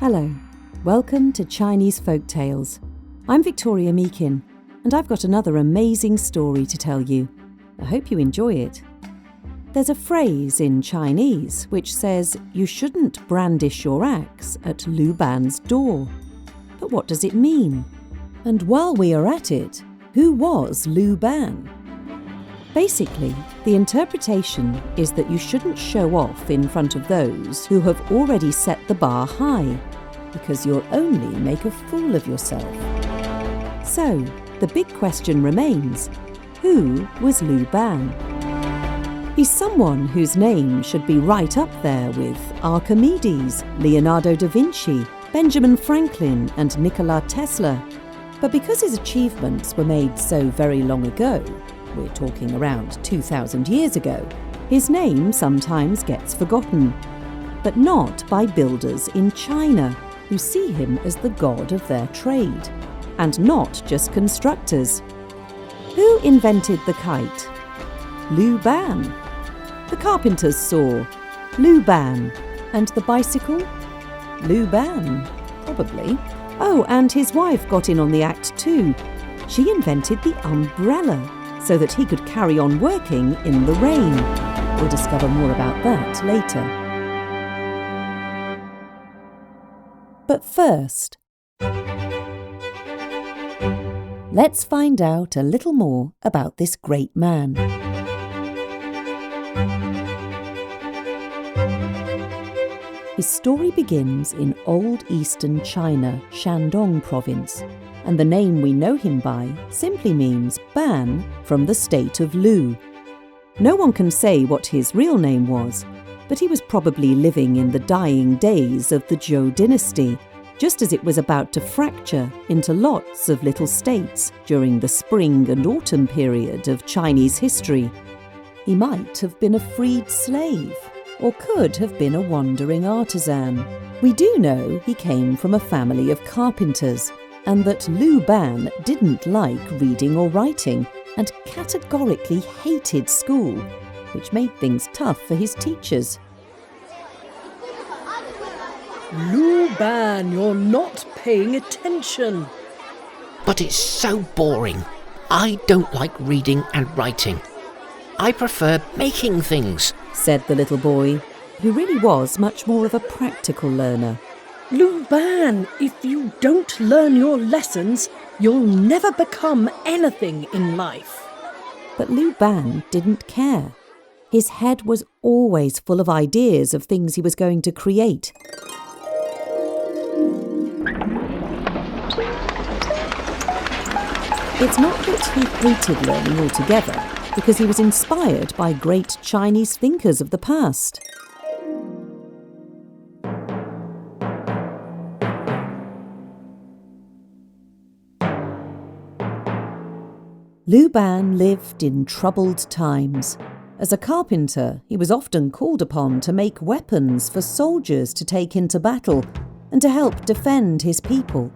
Hello, welcome to Chinese Folk Tales. I'm Victoria Meakin, and I've got another amazing story to tell you. I hope you enjoy it. There's a phrase in Chinese which says you shouldn't brandish your axe at Lu Ban's door. But what does it mean? And while we are at it, who was Lu Ban? Basically, the interpretation is that you shouldn't show off in front of those who have already set the bar high, because you'll only make a fool of yourself. So, the big question remains, who was Lu Ban? He's someone whose name should be right up there with Archimedes, Leonardo da Vinci, Benjamin Franklin and Nikola Tesla. But because his achievements were made so very long ago, we're talking around 2,000 years ago, his name sometimes gets forgotten. But not by builders in China, who see him as the god of their trade. And not just constructors. Who invented the kite? Lu Ban. The carpenter's saw? Lu Ban. And the bicycle? Lu Ban, probably. Oh, and his wife got in on the act too. She invented the umbrella, so that he could carry on working in the rain. We'll discover more about that later. But first, let's find out a little more about this great man. His story begins in Old Eastern China, Shandong province, and the name we know him by simply means Ban from the state of Lu. No one can say what his real name was, but he was probably living in the dying days of the Zhou dynasty, just as it was about to fracture into lots of little states during the spring and autumn period of Chinese history. He might have been a freed slave, or could have been a wandering artisan. We do know he came from a family of carpenters, and that Lu Ban didn't like reading or writing and categorically hated school, which made things tough for his teachers. Lu Ban, you're not paying attention. But it's so boring. I don't like reading and writing. I prefer making things, said the little boy, who really was much more of a practical learner. Lu Ban, if you don't learn your lessons, you'll never become anything in life. But Lu Ban didn't care. His head was always full of ideas of things he was going to create. It's not that he hated learning altogether, because he was inspired by great Chinese thinkers of the past. Lu Ban lived in troubled times. As a carpenter, he was often called upon to make weapons for soldiers to take into battle and to help defend his people.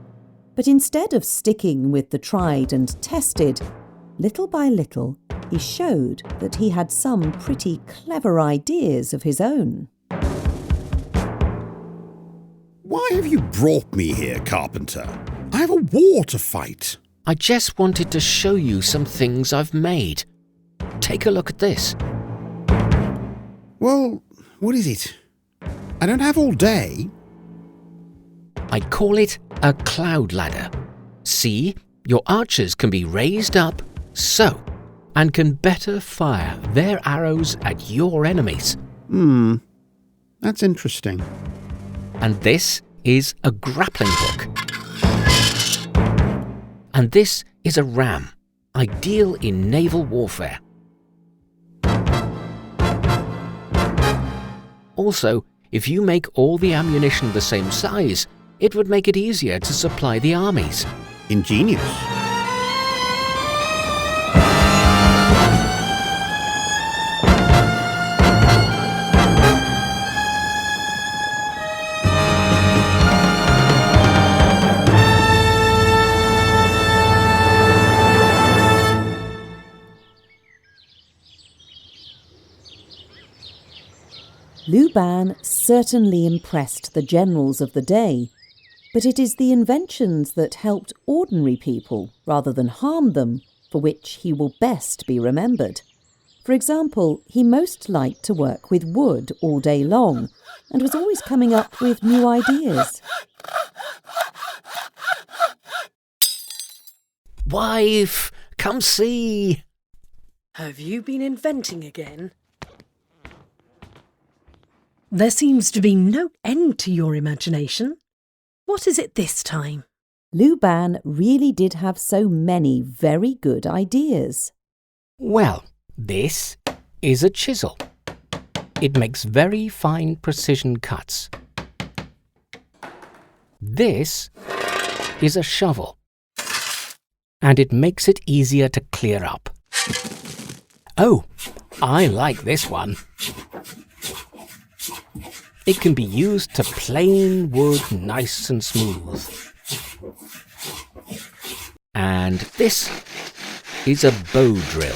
But instead of sticking with the tried and tested, little by little, he showed that he had some pretty clever ideas of his own. Why have you brought me here, carpenter? I have a war to fight. I just wanted to show you some things I've made. Take a look at this. Well, what is it? I don't have all day. I call it a cloud ladder. See, your archers can be raised up, so, and can better fire their arrows at your enemies. That's interesting. And this is a grappling hook. And this is a ram, ideal in naval warfare. Also, if you make all the ammunition the same size, it would make it easier to supply the armies. Ingenious. Lu Ban certainly impressed the generals of the day, But it is the inventions that helped ordinary people rather than harm them for which he will best be remembered. For example, he most liked to work with wood all day long and was always coming up with new ideas. Wife, come see! Have you been inventing again? There seems to be no end to your imagination. What is it this time? Lu Ban really did have so many very good ideas. Well, this is a chisel. It makes very fine precision cuts. This is a shovel, and it makes it easier to clear up. Oh, I like this one. It can be used to plane wood nice and smooth. And this is a bow drill.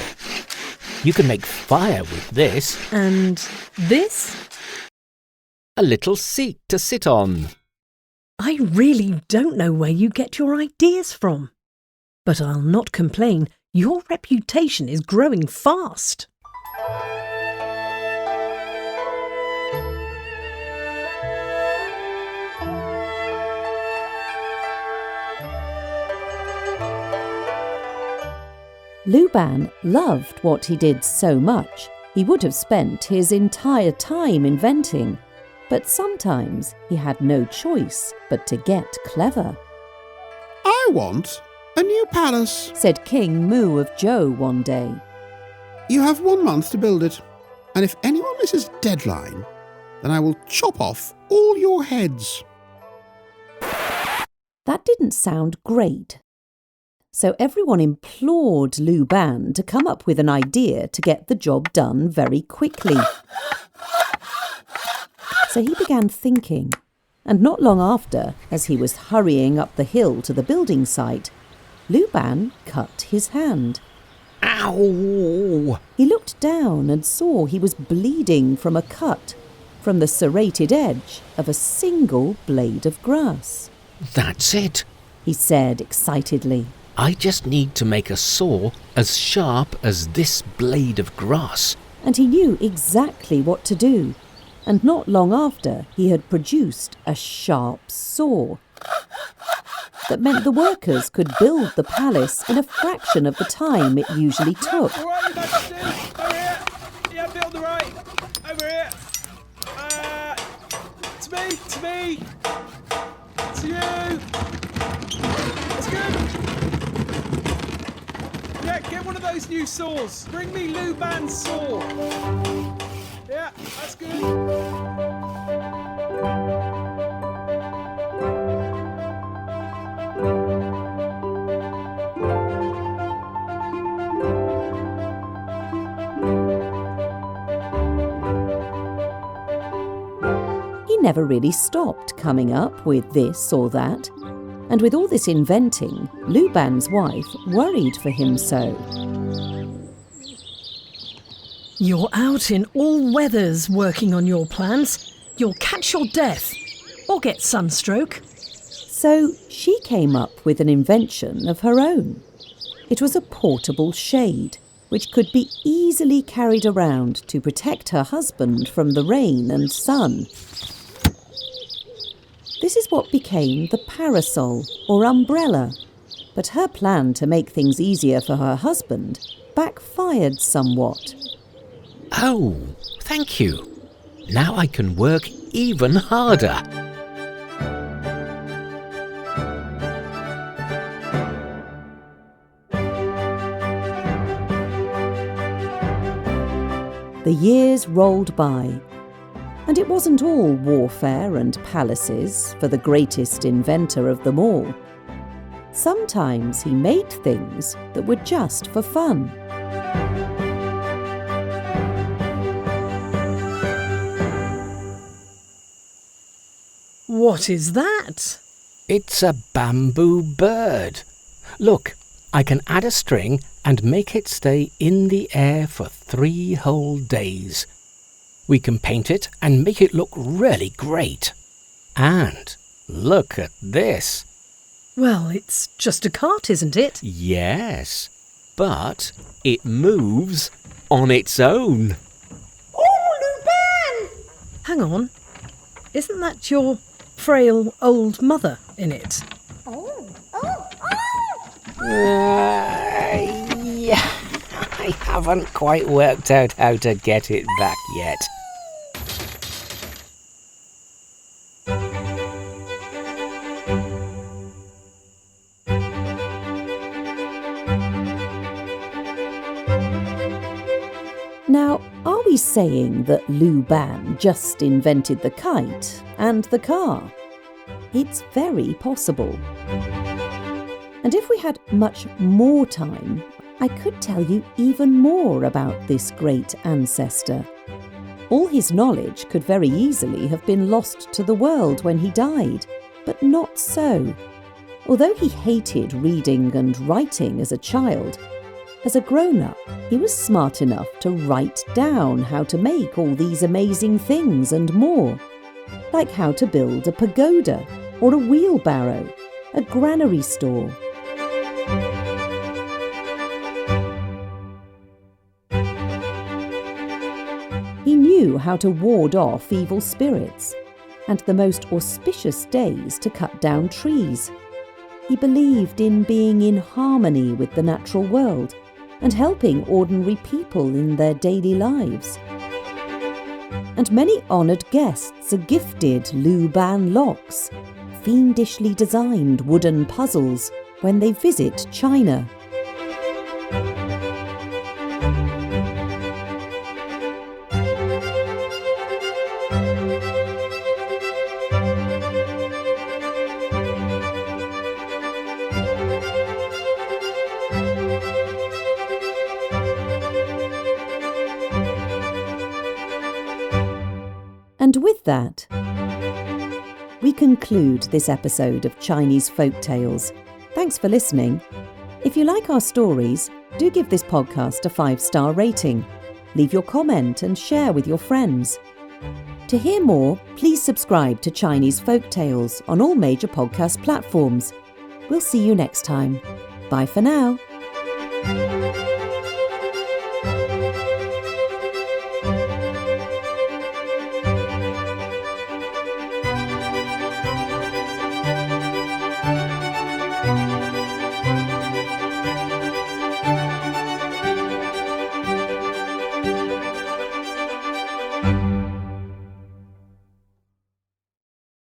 You can make fire with this. And this? A little seat to sit on. I really don't know where you get your ideas from. But I'll not complain. Your reputation is growing fast. Lu Ban loved what he did so much, he would have spent his entire time inventing. But sometimes he had no choice but to get clever. I want a new palace. Said King Mu of Zhou one day. You have 1 month to build it, and if anyone misses a deadline, then I will chop off all your heads. That didn't sound great. So everyone implored Lu Ban to come up with an idea to get the job done very quickly. So he began thinking, and not long after, as he was hurrying up the hill to the building site, Lu Ban cut his hand. Ow! He looked down and saw he was bleeding from a cut from the serrated edge of a single blade of grass. That's it. He said excitedly. I just need to make a saw as sharp as this blade of grass. And he knew exactly what to do. And not long after, he had produced a sharp saw that meant the workers could build the palace in a fraction of the time it usually took. All right, Your Majesty. Over here. Yeah, build the right. Over here. It's me. It's you. That's good. Yeah, get one of those new saws. Bring me Lu Ban's saw. Yeah, that's good. He never really stopped coming up with this or that. And with all this inventing, Lu Ban's wife worried for him so. You're out in all weathers working on your plans. You'll catch your death or get sunstroke. So she came up with an invention of her own. It was a portable shade, which could be easily carried around to protect her husband from the rain and sun. This is what became the parasol or umbrella. But her plan to make things easier for her husband backfired somewhat. Oh, thank you. Now I can work even harder. The years rolled by, and it wasn't all warfare and palaces for the greatest inventor of them all. Sometimes he made things that were just for fun. What is that? It's a bamboo bird. Look, I can add a string and make it stay in the air for 3 whole days. We can paint it and make it look really great. And Look at this. Well, it's just a cart, isn't it? Yes, but it moves on its own. Oh, Lu Ban! Hang on. Isn't that your frail old mother in it? Yeah, I haven't quite worked out how to get it back yet. Now, are we saying that Lu Ban just invented the kite and the car? It's very possible. And if we had much more time, I could tell you even more about this great ancestor. All his knowledge could very easily have been lost to the world when he died, but not so. Although he hated reading and writing as a child, as a grown-up, he was smart enough to write down how to make all these amazing things and more, like how to build a pagoda or a wheelbarrow, a granary store. He knew how to ward off evil spirits and the most auspicious days to cut down trees. He believed in being in harmony with the natural world and helping ordinary people in their daily lives. And many honoured guests are gifted Lu Ban locks, fiendishly designed wooden puzzles, when they visit China. And with that, we conclude this episode of Chinese Folk Tales. Thanks for listening. If you like our stories, do give this podcast a 5-star rating. Leave your comment and share with your friends. To hear more, please subscribe to Chinese Folk Tales on all major podcast platforms. We'll see you next time. Bye for now.